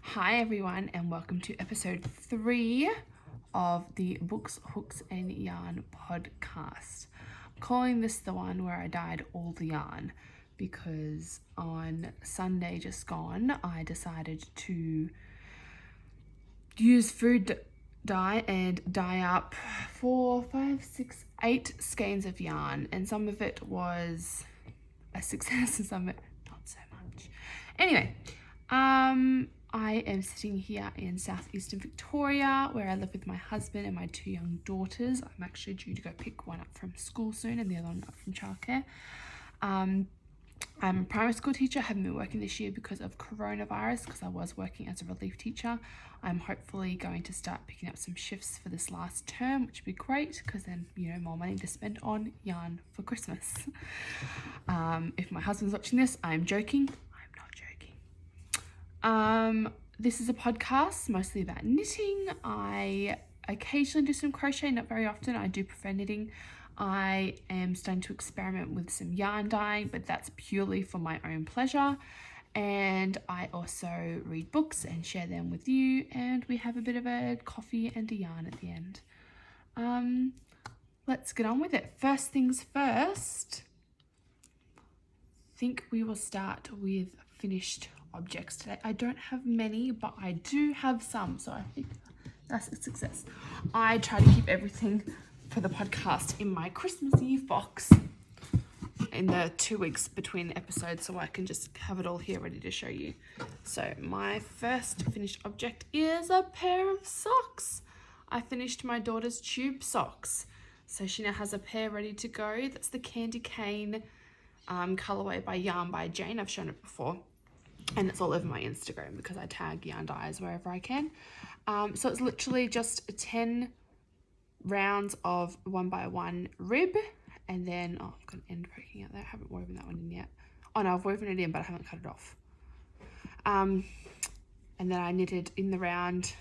Hi everyone, and welcome to episode 3 of the Books, Hooks and Yarn podcast. I'm calling this the one where I dyed all the yarn because on Sunday just gone I decided to use food dye and dye up 4, 5, 6, 8 skeins of yarn, and some of it was a success and some of it not so much. Anyway, I am sitting here in southeastern Victoria where I live with my husband and my 2 young daughters. I'm actually due to go pick one up from school soon and the other one up from childcare. I'm a primary school teacher. I haven't been working this year because of coronavirus because I was working as a relief teacher. I'm hopefully going to start picking up some shifts for this last term, which would be great because then, more money to spend on yarn for Christmas. If my husband's watching this, I'm joking. I'm not joking. This is a podcast mostly about knitting. I occasionally do some crochet, not very often. I do prefer knitting. I am starting to experiment with some yarn dyeing, but that's purely for my own pleasure. And I also read books and share them with you, and we have a bit of a coffee and a yarn at the end. Let's get on with it. First things first, I think we will start with finished objects today. I don't have many, but I do have some, so I think that's a success. I try to keep everything for the podcast in my Christmas Eve box in the 2 weeks between episodes, so I can just have it all here ready to show you. So my first finished object is a pair of socks. I finished my daughter's tube socks, so she now has a pair ready to go. That's the candy cane colorway by Yarn by Jane. I've shown it before, and it's all over my Instagram because I tag yarn dyers wherever I can. So it's literally just 10 rounds of 1x1 rib, and then I've got an end poking out there. I haven't woven that one in yet. Oh no, I've woven it in, but I haven't cut it off. And then I knitted in the round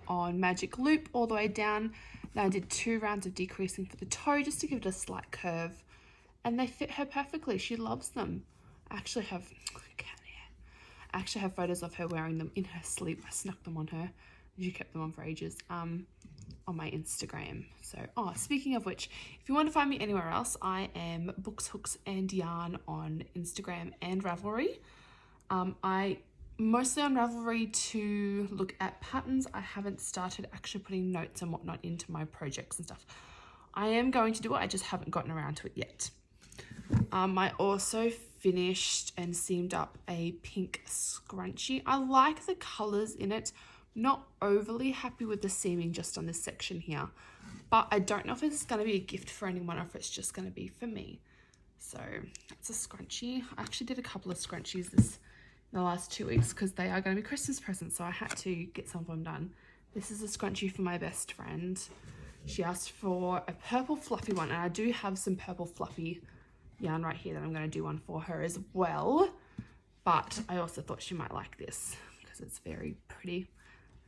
on magic loop all the way down. Then I did 2 rounds of decreasing for the toe just to give it a slight curve, and they fit her perfectly. She loves them. I actually have photos of her wearing them in her sleep. I snuck them on her. She kept them on for ages. On my Instagram. So, speaking of which, if you want to find me anywhere else, I am Books, Hooks and Yarn on Instagram and Ravelry. I mostly on Ravelry to look at patterns. I haven't started actually putting notes and whatnot into my projects and stuff. I am going to do it, I just haven't gotten around to it yet. I also finished and seamed up a pink scrunchie. I like the colours in it. Not overly happy with the seaming just on this section here, but I don't know if it's going to be a gift for anyone or if it's just going to be for me. So that's a scrunchie. I actually did a couple of scrunchies in the last 2 weeks because they are going to be Christmas presents, so I had to get some of them done. This is a scrunchie for my best friend. She asked for a purple fluffy one, and I do have some purple fluffy yarn right here that I'm going to do one for her as well, but I also thought she might like this because it's very pretty.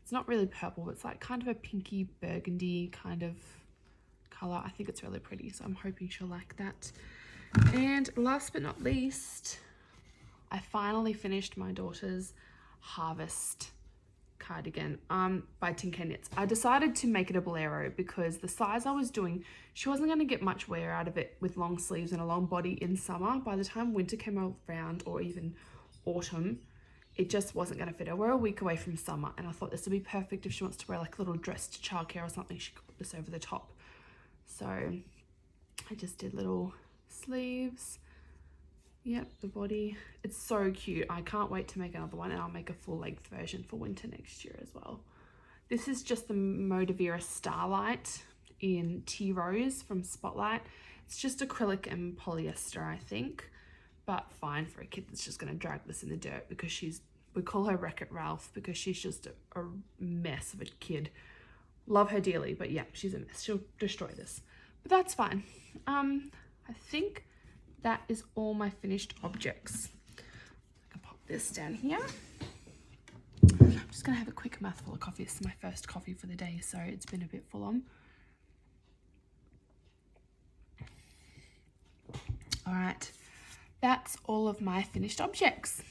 It's not really purple, but it's like kind of a pinky burgundy kind of color. I think it's really pretty, so I'm hoping she'll like that. And last but not least, I finally finished my daughter's Harvest cardigan by Tincanknits. I decided to make it a bolero because the size I was doing, she wasn't going to get much wear out of it with long sleeves and a long body in summer. By the time winter came around, or even autumn, it just wasn't going to fit her. We're a week away from summer, and I thought this would be perfect if she wants to wear like a little dress to childcare or something. She could put this over the top. So I just did little sleeves. Yep, the body. It's so cute. I can't wait to make another one, and I'll make a full length version for winter next year as well. This is just the Modavira Starlight in Tea Rose from Spotlight. It's just acrylic and polyester, I think. But fine for a kid that's just going to drag this in the dirt because we call her Wreck-It Ralph because she's just a mess of a kid. Love her dearly, but yeah, she's a mess. She'll destroy this. But that's fine. I think that is all my finished objects. I can pop this down here. I'm just going to have a quick mouthful of coffee. This is my first coffee for the day, so it's been a bit full on. All right. That's all of my finished objects.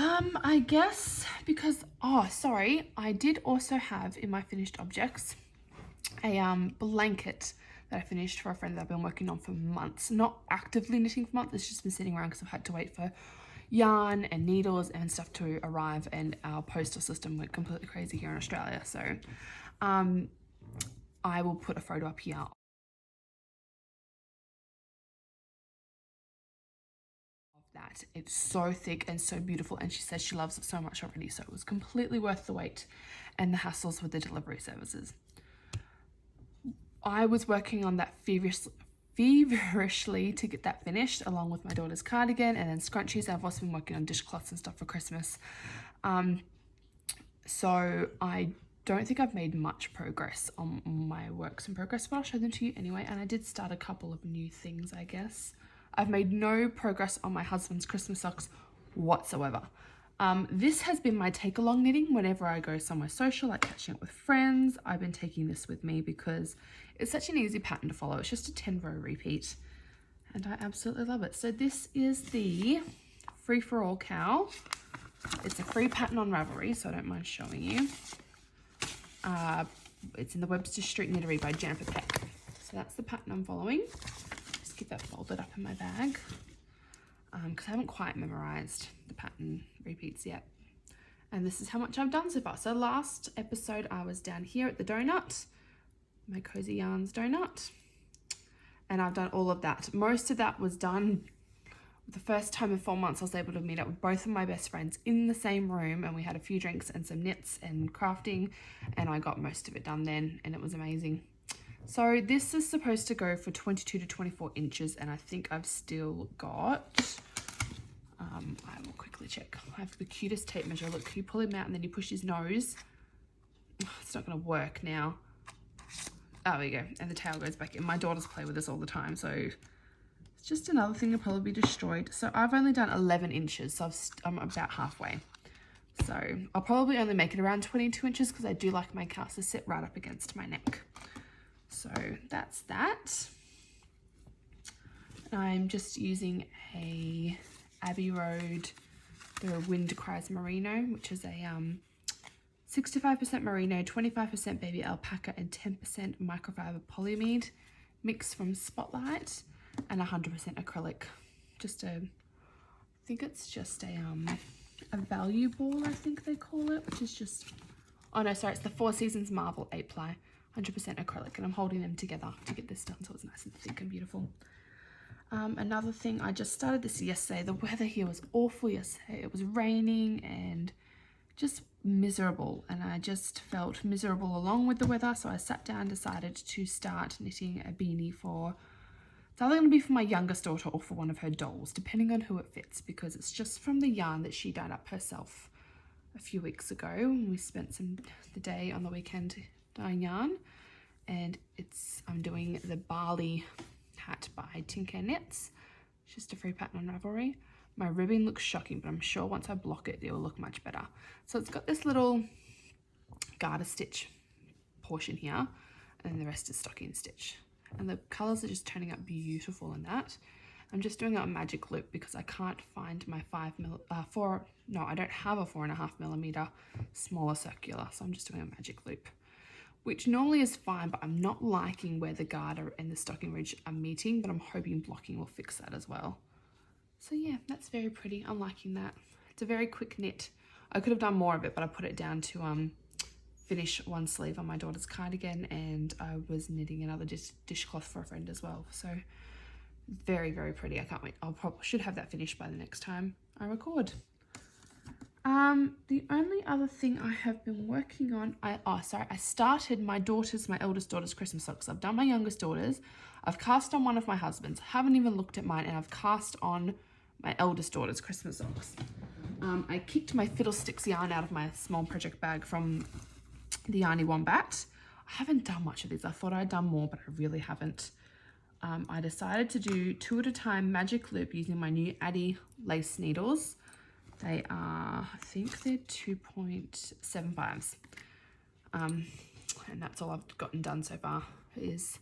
I guess because, oh, sorry, I did also have in my finished objects a blanket that I finished for a friend that I've been working on for months. Not actively knitting for months, it's just been sitting around because I've had to wait for yarn and needles and stuff to arrive, and our postal system went completely crazy here in Australia. So I will put a photo up here of that. It's so thick and so beautiful, and she says she loves it so much already, so it was completely worth the wait and the hassles with the delivery services. I was working on that feverishly to get that finished, along with my daughter's cardigan and then scrunchies. I've also been working on dishcloths and stuff for Christmas. So I don't think I've made much progress on my works in progress, but I'll show them to you anyway. And I did start a couple of new things, I guess. I've made no progress on my husband's Christmas socks whatsoever. This has been my take along knitting whenever I go somewhere social, like catching up with friends. I've been taking this with me because it's such an easy pattern to follow. It's just a 10-row repeat and I absolutely love it. So this is the Free for All cowl. It's a free pattern on Ravelry, so I don't mind showing you. It's in the Webster Street Knittery by Jennifer Peck. So that's the pattern I'm following. Just get that folded up in my bag. Because I haven't quite memorized the pattern repeats yet. And this is how much I've done so far. So last episode I was down here at the donut, my Cozy Yarns donut, and I've done all of that. Most of that was done the first time in 4 months. I was able to meet up with both of my best friends in the same room, and we had a few drinks and some knits and crafting, and I got most of it done then, and it was amazing. So this is supposed to go for 22 to 24 inches, and I think I've still got, I will quickly check. I have the cutest tape measure. Look, you pull him out and then you push his nose. Oh, it's not going to work now. Oh, there you go. And the tail goes back in. My daughters play with this all the time, so it's just another thing that'll probably be destroyed. So I've only done 11 inches, so I'm about halfway. So I'll probably only make it around 22 inches because I do like my cows to sit right up against my neck. So that's that. I'm just using a Abbey Road, the Wind Cries Merino, which is a 65% merino, 25% baby alpaca, and 10% microfiber polyamide mix from Spotlight, and 100% acrylic. Just a, I think it's just a value ball, I think they call it, which is just, oh no, sorry, it's the Four Seasons Marble 8-ply, 100% acrylic, and I'm holding them together to get this done so it's nice and thick and beautiful. Another thing, I just started this yesterday. The weather here was awful yesterday. It was raining and just miserable, and I just felt miserable along with the weather, so I sat down and decided to start knitting a beanie for, it's either going to be for my youngest daughter or for one of her dolls, depending on who it fits, because it's just from the yarn that she dyed up herself a few weeks ago, and we spent the day on the weekend dyeing yarn. And I'm doing the Barley hat by Tincanknits. It's just a free pattern on Ravelry. My ribbing looks shocking, but I'm sure once I block it, it will look much better. So it's got this little garter stitch portion here, and the rest is stocking stitch. And the colours are just turning out beautiful in that. I'm just doing a magic loop because I can't find my I don't have a 4.5mm smaller circular, so I'm just doing a magic loop, which normally is fine, but I'm not liking where the garter and the stocking ridge are meeting, but I'm hoping blocking will fix that as well. So yeah, that's very pretty. I'm liking that. It's a very quick knit. I could have done more of it, but I put it down to finish one sleeve on my daughter's cardigan, and I was knitting another dishcloth for a friend as well. So very, very pretty. I can't wait. Should have that finished by the next time I record. The only other thing I have been working on, I started my eldest daughter's Christmas socks. I've done my youngest daughter's. I've cast on one of my husband's. I haven't even looked at mine, and I've cast on my eldest daughter's Christmas socks. I kicked my Fiddlesticks yarn out of my small project bag from the Yarny Wombat. I haven't done much of these. I thought I'd done more, but I really haven't. I decided to do 2 at a time magic loop using my new Addy lace needles. They are, I think they're 2.75s. And that's all I've gotten done so far is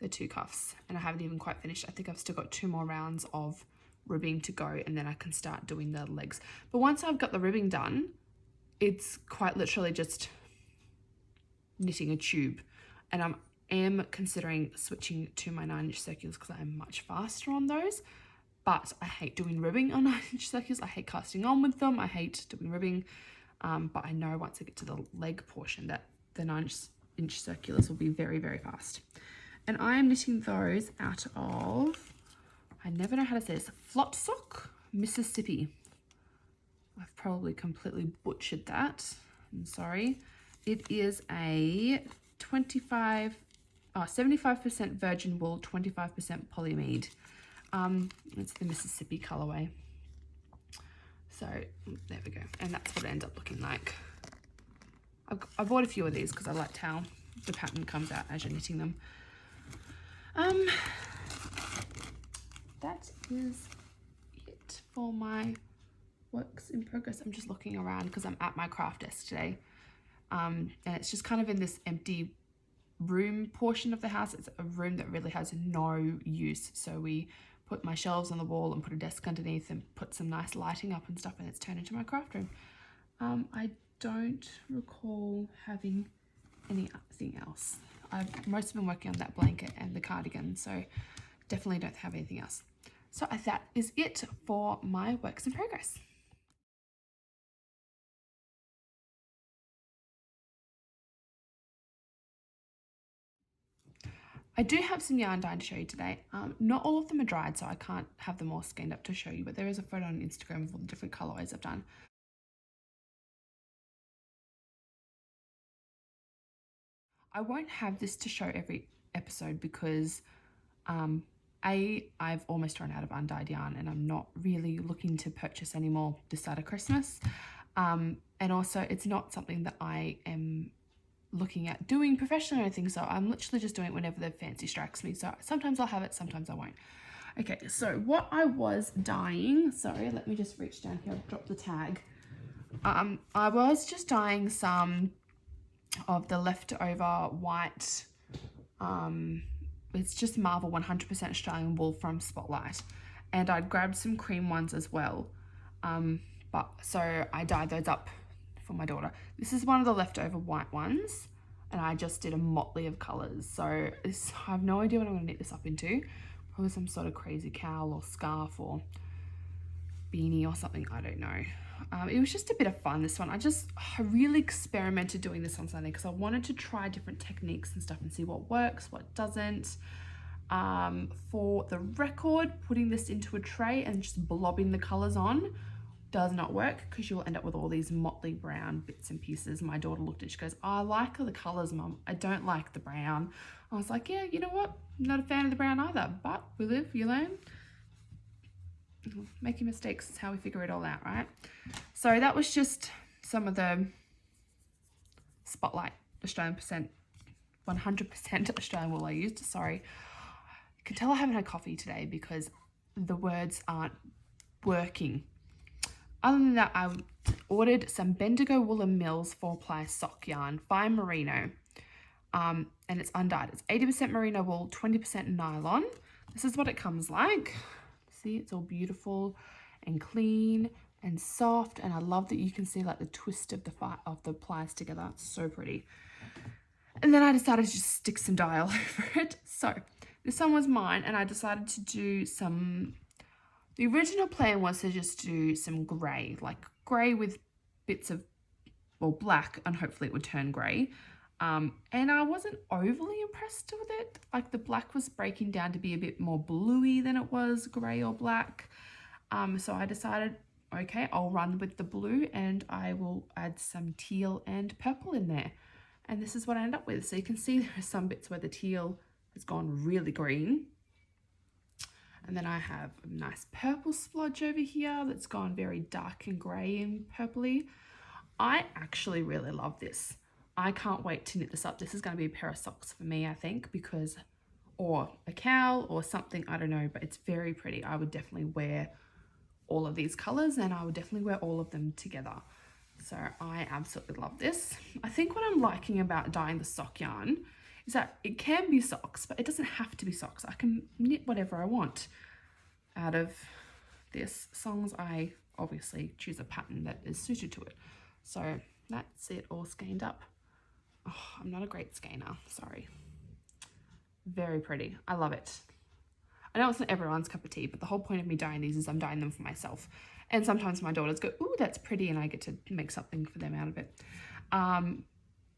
the 2 cuffs. And I haven't even quite finished. I think I've still got 2 more rounds of ribbing to go, and then I can start doing the legs. But once I've got the ribbing done, it's quite literally just knitting a tube. And I am considering switching to my 9-inch circulars because I'm much faster on those. But I hate doing ribbing on 9-inch circulars. I hate casting on with them. I hate doing ribbing. But I know once I get to the leg portion that the 9-inch circulars will be very, very fast. And I am knitting those out of, I never know how to say this, Flop Sock, Mississippi. I've probably completely butchered that. I'm sorry. It is a 75% virgin wool, 25% polyamide. It's the Mississippi colorway. So there we go. And that's what it ends up looking like. I bought a few of these because I liked how the pattern comes out as you're knitting them. That is it for my works in progress. I'm just looking around because I'm at my craft desk today. And it's just kind of in this empty room portion of the house. It's a room that really has no use. So we put my shelves on the wall and put a desk underneath and put some nice lighting up and stuff, and it's turned into my craft room. I don't recall having anything else. I've mostly been working on that blanket and the cardigan, so definitely don't have anything else. So that is it for my works in progress. I do have some yarn dye to show you today. Not all of them are dried, so I can't have them all scanned up to show you, but there is a photo on Instagram of all the different colorways I've done. I won't have this to show every episode because I've almost run out of undyed yarn and I'm not really looking to purchase any more this side of Christmas. And also it's not something that I am looking at doing professionally or anything, so I'm literally just doing it whenever the fancy strikes me. So sometimes I'll have it, sometimes I won't. Okay, so what I was dyeing, sorry, let me just reach down here, drop the tag. I was just dyeing some of the leftover white, it's just Marvel 100% Australian wool from Spotlight, and I'd grabbed some cream ones as well, so I dyed those up for my daughter. This is one of the leftover white ones, and I just did a motley of colors. So I have no idea what I'm going to knit this up into. Probably some sort of crazy cowl or scarf or beanie or something, I don't know. It was just a bit of fun, this one. I really experimented doing this on Sunday because I wanted to try different techniques and stuff and see what works, what doesn't. For the record, putting this into a tray and just blobbing the colors on does not work because you'll end up with all these motley brown bits and pieces. My daughter looked at it, she goes, "Oh, I like the colors, Mum. I don't like the brown." I was like, yeah, you know what? I'm not a fan of the brown either, but we live, you learn. Making mistakes is how we figure it all out, right? So that was just some of the Spotlight Australian 100% Australian wool I used. Sorry. You can tell I haven't had coffee today because the words aren't working. Other than that, I ordered some Bendigo Woolen Mills 4-ply sock yarn, fine merino, and it's undyed. It's 80% merino wool, 20% nylon. This is what it comes like. See, it's all beautiful and clean and soft, and I love that you can see like the twist of the plies together. It's so pretty. And then I decided to just stick some dye all over it. So this one was mine, and I decided to do some. The original plan was to just do some grey, like grey with bits of, well, black, and hopefully it would turn grey. And I wasn't overly impressed with it. Like the black was breaking down to be a bit more bluey than it was grey or black. So I decided, okay, I'll run with the blue and I will add some teal and purple in there. And this is what I end up with. So you can see there are some bits where the teal has gone really green. And then I have a nice purple splodge over here that's gone very dark and grey and purpley. I actually really love this. I can't wait to knit this up. This is going to be a pair of socks for me, I think, because, or a cowl or something, I don't know, but it's very pretty. I would definitely wear all of these colours and I would definitely wear all of them together. So I absolutely love this. I think what I'm liking about dyeing the sock yarn is that it can be socks, but it doesn't have to be socks. I can knit whatever I want out of this, as long as I obviously choose a pattern that is suited to it. So that's it, all skeined up. Oh, I'm not a great skeiner, sorry. Very pretty, I love it. I know it's not everyone's cup of tea, but the whole point of me dyeing these is I'm dyeing them for myself. And sometimes my daughters go, ooh, that's pretty, and I get to make something for them out of it.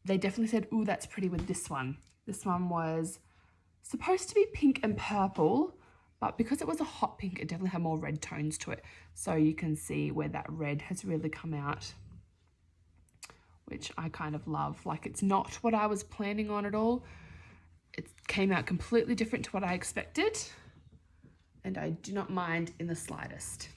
They definitely said, ooh, that's pretty with this one. This one was supposed to be pink and purple, but because it was a hot pink, it definitely had more red tones to it. So you can see where that red has really come out, which I kind of love. Like, it's not what I was planning on at all. It came out completely different to what I expected, and I do not mind in the slightest.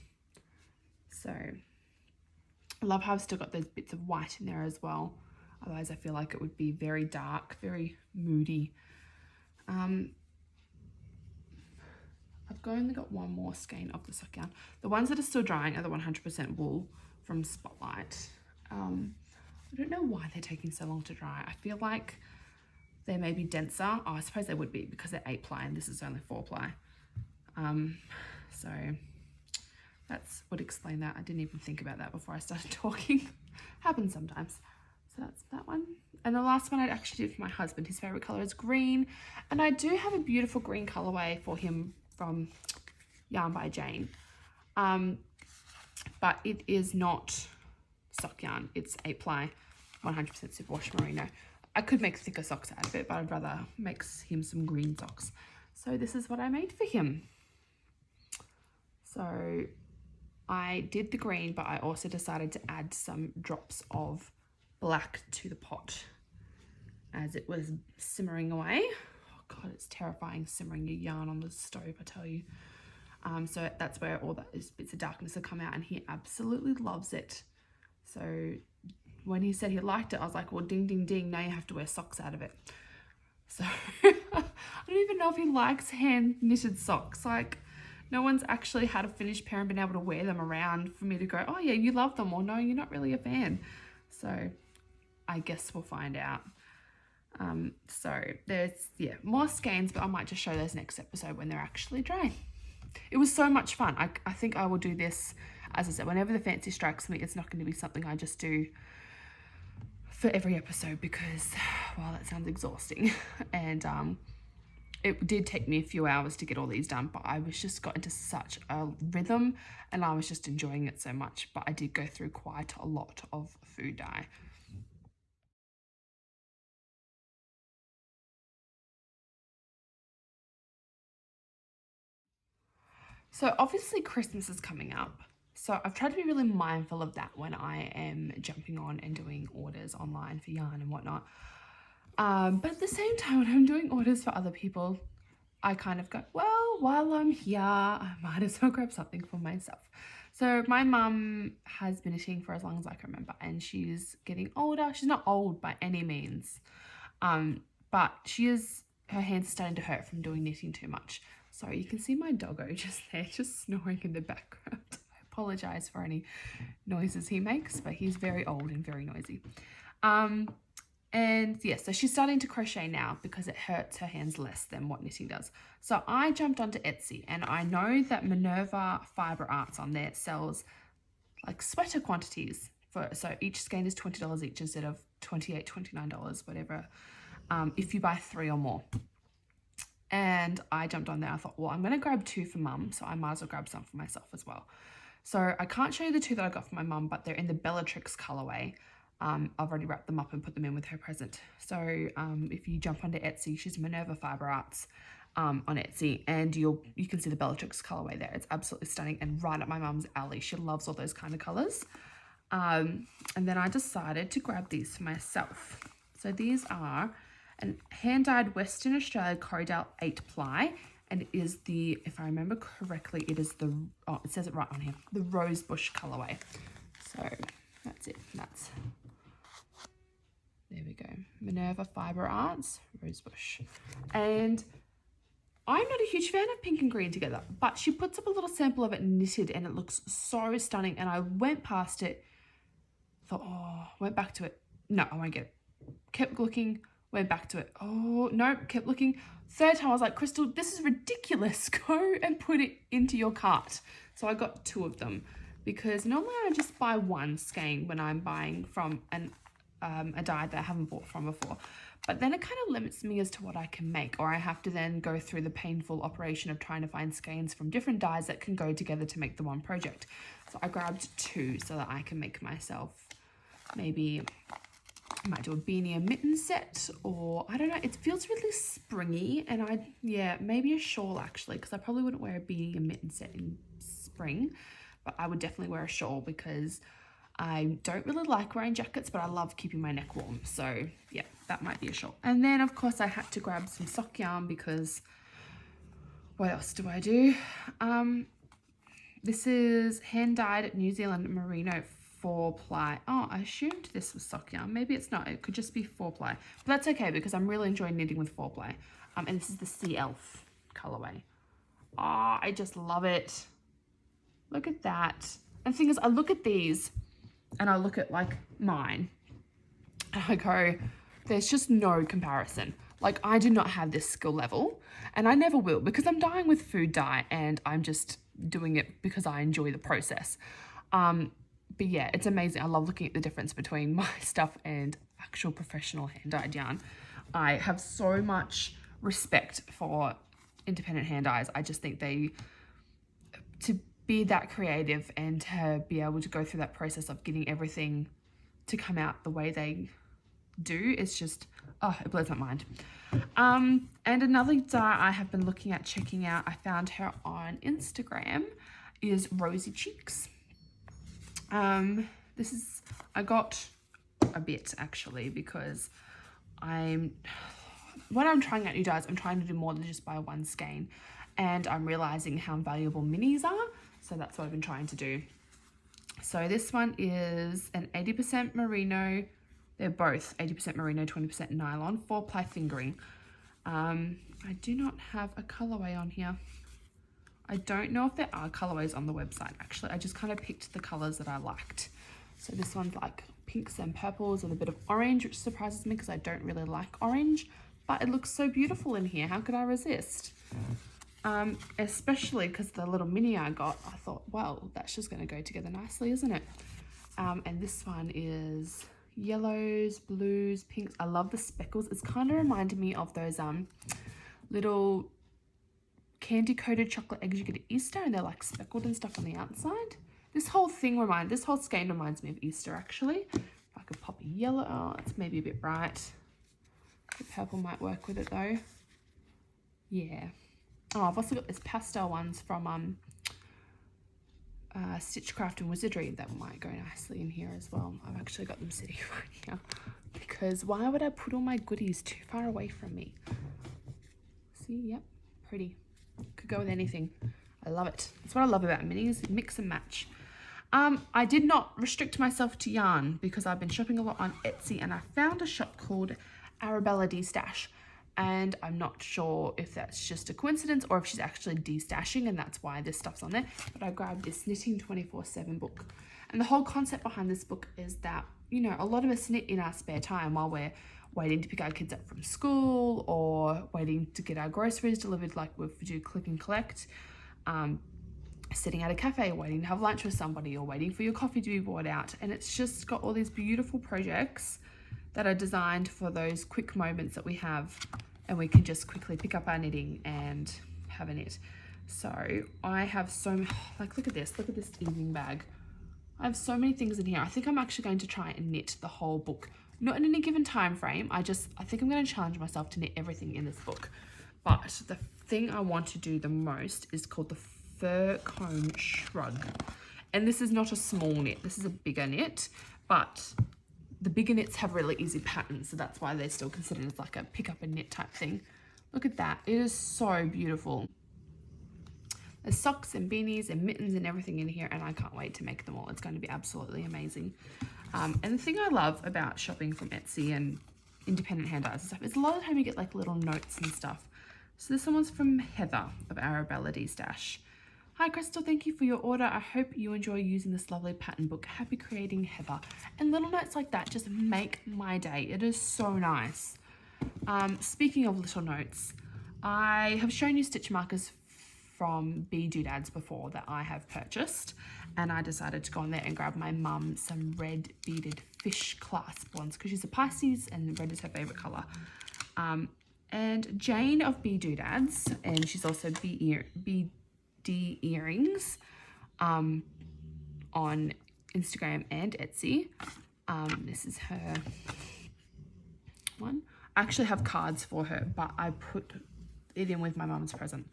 So I love how I've still got those bits of white in there as well. Otherwise I feel like it would be very dark, very moody. I've only got one more skein of the sock yarn. The ones that are still drying are the 100% wool from Spotlight. I don't know why they're taking so long to dry. I feel like they may be denser. Oh, I suppose they would be because they're 8 ply and this is only 4 ply. So that's would explain that. I didn't even think about that before I started talking. Happens sometimes. So that's that one. And the last one I actually did for my husband. His favorite color is green. And I do have a beautiful green colorway for him from Yarn by Jane. But it is not sock yarn. It's 8 ply, 100% superwash merino. I could make thicker socks out of it, but I'd rather make him some green socks. So this is what I made for him. So I did the green, but I also decided to add some drops of black to the pot as it was simmering away. Oh God, it's terrifying simmering your yarn on the stove, I tell you. So that's where all those bits of darkness have come out, and he absolutely loves it. So when he said he liked it, I was like, well, ding, ding, ding, now you have to wear socks out of it. So I don't even know if he likes hand knitted socks. Like, no one's actually had a finished pair and been able to wear them around for me to go, oh yeah, you love them, or no, you're not really a fan. So I guess we'll find out. So there's, yeah, more skeins, but I might just show those next episode when they're actually dry. It was so much fun. I think I will do this, as I said, whenever the fancy strikes me. It's not going to be something I just do for every episode because, well, that sounds exhausting. And it did take me a few hours to get all these done, but I was just got into such a rhythm and I was just enjoying it so much. But I did go through quite a lot of food dye. So obviously Christmas is coming up. So I've tried to be really mindful of that when I am jumping on and doing orders online for yarn and whatnot. But at the same time, when I'm doing orders for other people, I kind of go, well, while I'm here, I might as well grab something for myself. So my mum has been knitting for as long as I can remember, and she's getting older. She's not old by any means, but her hands are starting to hurt from doing knitting too much. So you can see my doggo just there, just snoring in the background. I apologize for any noises he makes, but he's very old and very noisy. And yeah, so she's starting to crochet now because it hurts her hands less than what knitting does. So I jumped onto Etsy, and I know that Minerva Fibre Arts on there sells like sweater quantities so each skein is $20 each instead of $28, $29, whatever, if you buy 3 or more. And I jumped on there. I thought, well, I'm going to grab 2 for mum, so I might as well grab some for myself as well. So I can't show you the 2 that I got for my mum, but they're in the Bellatrix colorway. I've already wrapped them up and put them in with her present. So if you jump onto Etsy, she's Minerva Fibre Arts on Etsy, and you can see the Bellatrix colorway there. It's absolutely stunning and right up my mum's alley. She loves all those kind of colors. And then I decided to grab these for myself. So these are a hand-dyed Western Australia Corriedale 8 ply, and it is the, if I remember correctly, it is the, oh, it says it right on here, the Rosebush colorway. So that's it. That's, there we go. Minerva Fibre Arts, Rosebush. And I'm not a huge fan of pink and green together, but she puts up a little sample of it knitted and it looks so stunning. And I went past it, thought, oh, went back to it. No, I won't get it. Kept looking, went back to it. Oh, no, kept looking. Third time I was like, Crystal, this is ridiculous. Go and put it into your cart. So I got 2 of them because normally I just buy one skein when I'm buying from a dye that I haven't bought from before. But then it kind of limits me as to what I can make, or I have to then go through the painful operation of trying to find skeins from different dyes that can go together to make the one project. So I grabbed 2 so that I can make myself maybe, I might do a beanie and mitten set, or I don't know, it feels really springy, and yeah, maybe a shawl actually, because I probably wouldn't wear a beanie and mitten set in spring, but I would definitely wear a shawl because I don't really like wearing jackets, but I love keeping my neck warm. So yeah, that might be a shawl. And then of course I had to grab some sock yarn because what else do I do? This is hand dyed New Zealand merino 4-ply. Oh, I assumed this was sock yarn. Maybe it's not. It could just be 4-ply. But that's okay because I'm really enjoying knitting with 4-ply. And this is the Sea Elf colorway. Oh, I just love it. Look at that. And the thing is, I look at these and I look at like mine and I go, there's just no comparison. Like, I do not have this skill level, and I never will because I'm dyeing with food dye and I'm just doing it because I enjoy the process. But yeah, it's amazing. I love looking at the difference between my stuff and actual professional hand dyed yarn. I have so much respect for independent hand dyes. I just think to be that creative and to be able to go through that process of getting everything to come out the way they do, it's just, oh, it blows my mind. And another dye I have been looking at checking out, I found her on Instagram, is Rosey Cheeks. I got a bit actually because when I'm trying out new dyes, I'm trying to do more than just buy one skein, and I'm realizing how valuable minis are. So that's what I've been trying to do. So this one is an 80% merino. They're both 80% merino, 20% nylon, 4-ply fingering. I do not have a colorway on here. I don't know if there are colorways on the website, actually. I just kind of picked the colors that I liked. So this one's like pinks and purples with a bit of orange, which surprises me because I don't really like orange, but it looks so beautiful in here. How could I resist? Especially because the little mini I got, I thought, well, that's just going to go together nicely, isn't it? And this one is yellows, blues, pinks. I love the speckles. It's kind of reminded me of those little candy coated chocolate eggs you get at Easter, and they're like speckled and stuff on the outside. This whole skein reminds me of Easter actually. If I could pop a yellow, oh, it's maybe a bit bright. The purple might work with it though. Yeah. Oh, I've also got these pastel ones from Stitchcraft and Wizardry that might go nicely in here as well. I've actually got them sitting right here because why would I put all my goodies too far away from me? See, yep, pretty. Could go with anything. I love it. That's what I love about minis, mix and match. I did not restrict myself to yarn because I've been shopping a lot on Etsy, and I found a shop called Arabella D-Stash, and I'm not sure if that's just a coincidence or if she's actually de-stashing and that's why this stuff's on there, but I grabbed this Knitting 24/7 book. And the whole concept behind this book is that, you know, a lot of us knit in our spare time while we're waiting to pick our kids up from school or waiting to get our groceries delivered, like if we do click and collect, sitting at a cafe waiting to have lunch with somebody, or waiting for your coffee to be brought out. And it's just got all these beautiful projects that are designed for those quick moments that we have, and we can just quickly pick up our knitting and have a knit. So I have so, like, look at this evening bag. I have so many things in here. I think I'm actually going to try and knit the whole book. Not in any given time frame. I think I'm going to challenge myself to knit everything in this book. But the thing I want to do the most is called the Fur Cone Shrug. And this is not a small knit. This is a bigger knit, but the bigger knits have really easy patterns, so that's why they're still considered as like a pick up and knit type thing. Look at that. It is so beautiful. There's socks and beanies and mittens and everything in here, and I can't wait to make them all. It's going to be absolutely amazing. And the thing I love about shopping from Etsy and independent hand dyes and stuff is a lot of the time you get like little notes and stuff. So this one's from Heather of Arabella D-Stash. Hi Crystal, thank you for your order. I hope you enjoy using this lovely pattern book. Happy creating, Heather. And little notes like that just make my day. It is so nice. Speaking of little notes, I have shown you stitch markers from Bee Doodads before that I have purchased, and I decided to go on there and grab my mum some red beaded fish clasp ones because she's a Pisces and red is her favourite colour. And Jane of Bee Doodads, and she's also BD Earrings on Instagram and Etsy. This is her one. I actually have cards for her, but I put it in with my mum's present.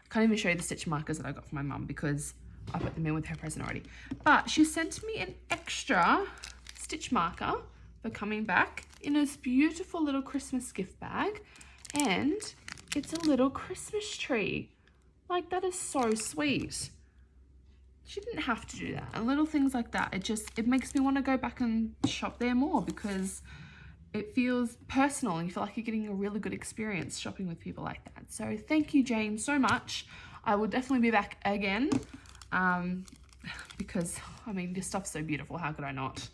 I can't even show you the stitch markers that I got for my mum because I put them in with her present already. But she sent me an extra stitch marker for coming back in this beautiful little Christmas gift bag, and it's a little Christmas tree. Like, that is so sweet. She didn't have to do that. And little things like that, it makes me want to go back and shop there more because it feels personal and you feel like you're getting a really good experience shopping with people like that. So thank you, Jane, so much. I will definitely be back again because, I mean, this stuff's so beautiful. How could I not?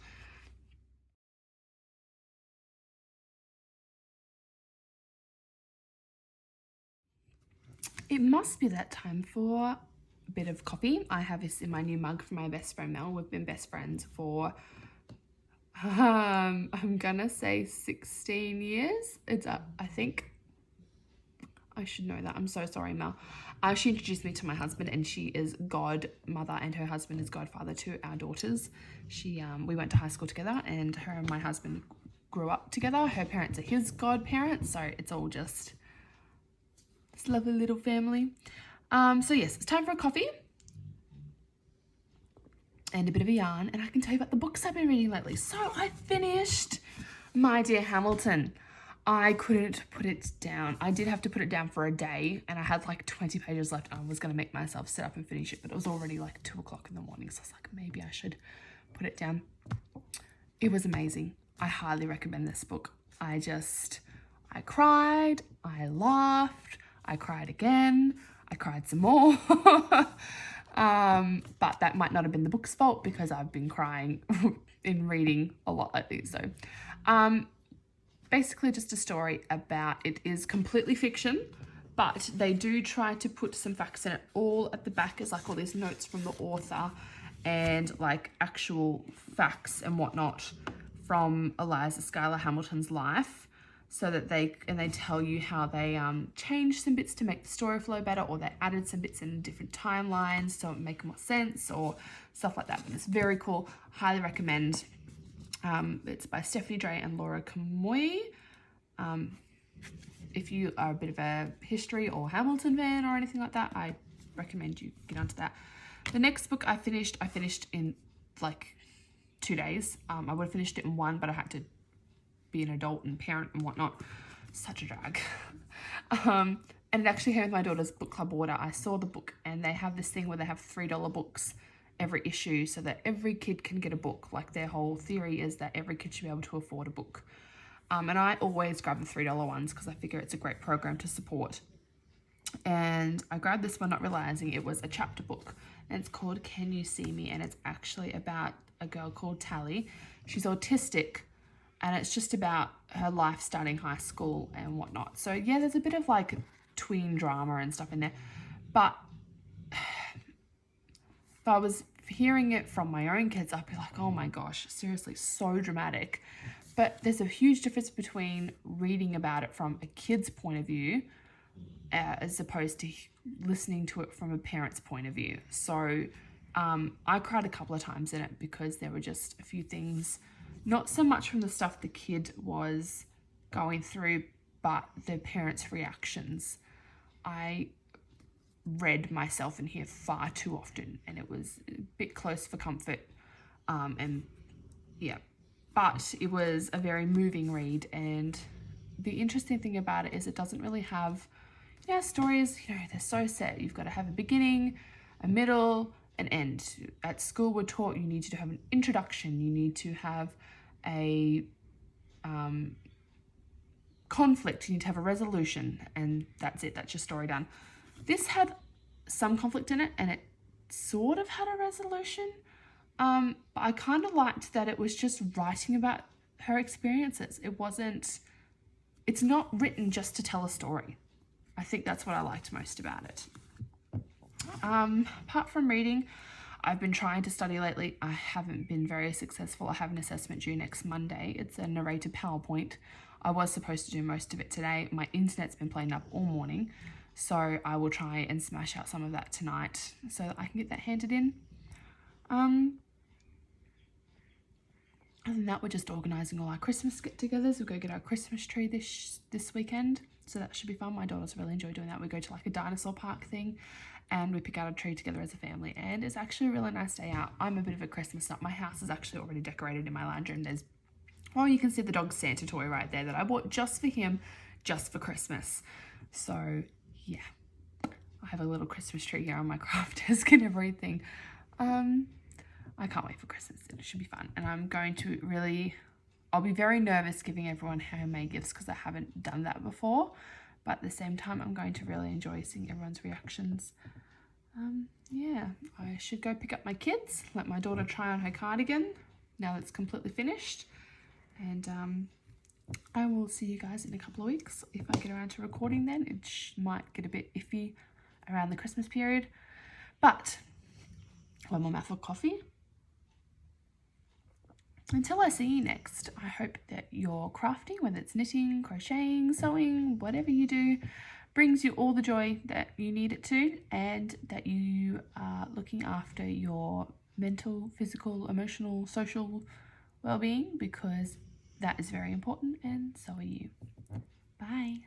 It must be that time for a bit of coffee. I have this in my new mug from my best friend Mel. We've been best friends for I'm gonna say 16 years. It's up, I think. I should know that. I'm so sorry, Mel. She introduced me to my husband, and she is godmother, and her husband is godfather to our daughters. We went to high school together, and her and my husband grew up together. Her parents are his godparents, so it's all just this lovely little family. So yes, it's time for a coffee and a bit of a yarn, and I can tell you about the books I've been reading lately. So I finished My Dear Hamilton. I couldn't put it down. I did have to put it down for a day, and I had like 20 pages left. I was going to make myself sit up and finish it, but it was already like 2 o'clock in the morning, so I was like, maybe I should put it down. It was amazing. I highly recommend this book. I cried, I laughed, I cried again, I cried some more. But that might not have been the book's fault because I've been crying in reading a lot lately. So basically just a story about, it is completely fiction, but they do try to put some facts in it. All at the back is like all these notes from the author and like actual facts and whatnot from Eliza Schuyler Hamilton's life, so that they tell you how they changed some bits to make the story flow better, or they added some bits in different timelines so it make more sense or stuff like that. But it's very cool. Highly recommend. It's by Stephanie Dray and Laura Camoy. If you are a bit of a history or Hamilton fan or anything like that, I recommend you get onto that. The next book I finished in like 2 days. I would have finished it in one, but I had to be an adult and parent and whatnot. Such a drag. And it actually came with my daughter's book club order. I saw the book, and they have this thing where they have $3 books every issue so that every kid can get a book. Like, their whole theory is that every kid should be able to afford a book. And I always grab the $3 ones because I figure it's a great program to support. And I grabbed this one not realizing it was a chapter book, and it's called Can You See Me? And it's actually about a girl called Tally. She's autistic, and it's just about her life starting high school and whatnot. So yeah, there's a bit of like tween drama and stuff in there. But if I was hearing it from my own kids, I'd be like, oh my gosh, seriously, so dramatic. But there's a huge difference between reading about it from a kid's point of view as opposed to listening to it from a parent's point of view. So I cried a couple of times in it because there were just a few things, not so much from the stuff the kid was going through, but the parents' reactions. I read myself in here far too often, and it was a bit close for comfort. And yeah, but it was a very moving read. And the interesting thing about it is it doesn't really have, stories, they're so set. You've got to have a beginning, a middle, an end. At school, we're taught you need to have an introduction, you need to have a conflict, you need to have a resolution, and that's it, that's your story done. This had some conflict in it, and it sort of had a resolution, but I kind of liked that it was just writing about her experiences. It's not written just to tell a story. I think that's what I liked most about it. Apart from reading, I've been trying to study lately. I haven't been very successful. I have an assessment due next Monday. It's a narrated PowerPoint. I was supposed to do most of it today. My internet's been playing up all morning, so I will try and smash out some of that tonight so that I can get that handed in. Other than that, we're just organising all our Christmas get-togethers. We'll go get our Christmas tree this weekend, so that should be fun. My daughters really enjoy doing that. We go to like a dinosaur park thing, and we pick out a tree together as a family, and it's actually a really nice day out. I'm a bit of a Christmas nut. My house is actually already decorated in my lounge, and there's, well, you can see the dog's Santa toy right there that I bought just for him, just for Christmas. So yeah, I have a little Christmas tree here on my craft desk and everything. I can't wait for Christmas. It should be fun. And I'm going to I'll be very nervous giving everyone handmade gifts because I haven't done that before. But at the same time, I'm going to really enjoy seeing everyone's reactions. Yeah, I should go pick up my kids, let my daughter try on her cardigan now that it's completely finished. And I will see you guys in a couple of weeks. If I get around to recording then, it might get a bit iffy around the Christmas period. But one more mouthful of coffee. Until I see you next, I hope that your crafting, whether it's knitting, crocheting, sewing, whatever you do, brings you all the joy that you need it to, and that you are looking after your mental, physical, emotional, social well-being, because that is very important, and so are you. Bye.